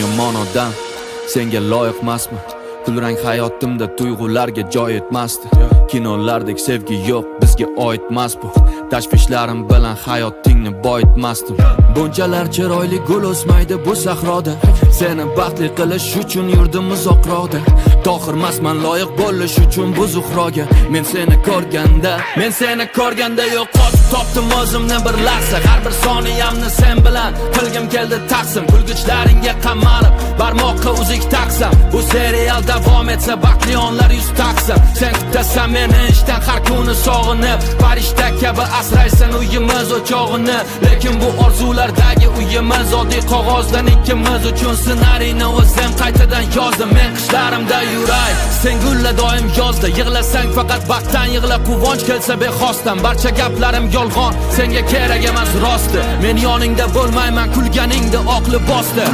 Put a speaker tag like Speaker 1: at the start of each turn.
Speaker 1: yomon odam senga loyiqmasman. Kulrang hayotimda tuyg'ularga joy etmasdi. Kinolardek sevgi yo'q, bizga oidmas bu. Tashvishlarim bilan hayotingni boyitmasdim. Bunchalar chiroyli gul o'smaydi bu sahroda. Seni baxtli qilish uchun yurdim uzoqroqda. Tohirmasman loyiq bo'lish uchun bu zuhroga. Men seni ko'rganda yo'qotib topdim o'zimni bir lahza. Har bir soniyamni sen bilan qilgim keldi taqsim. Kulgichlaringga qamalib barmoqqa uzik taqsam. Bu serial davom etsa baxtli onlar yuz taqsam. Sen kutasan meni ishdan har kuni sog'inib, farishta kabi asraysan uyimiz o'chog'ini. Lekin bu orzulardagi uyimiz oddiy qog'ozdan ikkimiz uchun ssenariyni o'zim qaytadan yozdim. Men qishlarimda yuray, sen gulla doim yozda. Yig'lasang faqat baxtdan yig'la, quvonch kelsa bexosdan. Barcha gaplarim yolg'on, senga kerak emas rosti. Men yoningda bo'lmayman, kulganingda oqli bosdi.